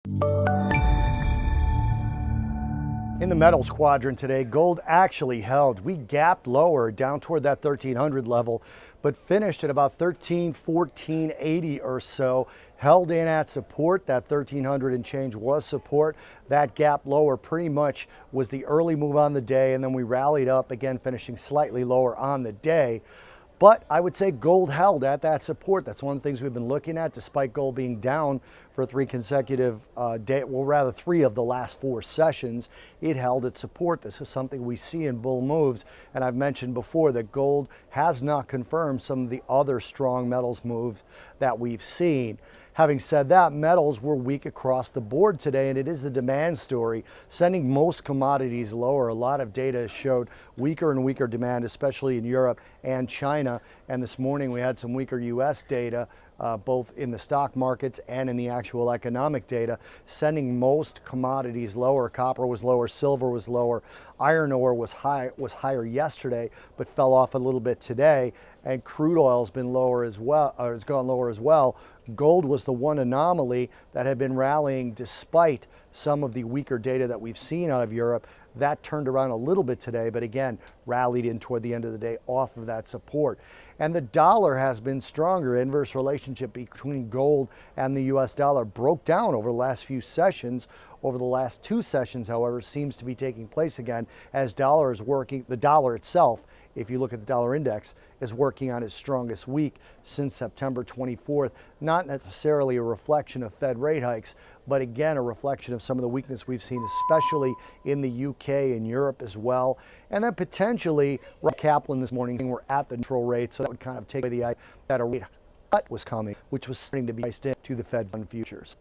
In the metals quadrant today, gold actually held. We gapped lower down toward that 1300 level, but finished at about 1480 or so. Held in at support. That 1300 and change was support. That gap lower pretty much was the early move on the day, and then we rallied up again, finishing slightly lower on the day. But I would say gold held at that support. That's one of the things we've been looking at, despite gold being down for three consecutive days, well, rather three of the last four sessions. It held its support. This is something we see in bull moves. And I've mentioned before that gold has not confirmed some of the other strong metals moves that we've seen. Having said that, metals were weak across the board today, and it is the demand story, sending most commodities lower. A lot of data showed weaker and weaker demand, especially in Europe and China. And this morning we had some weaker U.S. data, both in the stock markets and in the actual economic data, sending most commodities lower. Copper was lower, silver was lower, iron ore was higher yesterday, but fell off a little bit today. And crude oil has been lower as well, or has gone lower as well. Gold was the one anomaly that had been rallying despite some of the weaker data that we've seen out of Europe. That turned around a little bit today, but again, rallied in toward the end of the day off of that support. And the dollar has been stronger. Inverse relationship between gold and the US dollar broke down over the last few sessions. Over the last two sessions, however, seems to be taking place again as dollar is working. The dollar itself, if you look at the dollar index, is working on its strongest week since September 24th. Not necessarily a reflection of Fed rate hikes, but again, a reflection of some of the weakness we've seen, especially in the UK and Europe as well. And then potentially, Kaplan this morning, we're at the neutral rate, so that would kind of take away the idea that a rate cut was coming, which was starting to be priced into the Fed fund futures.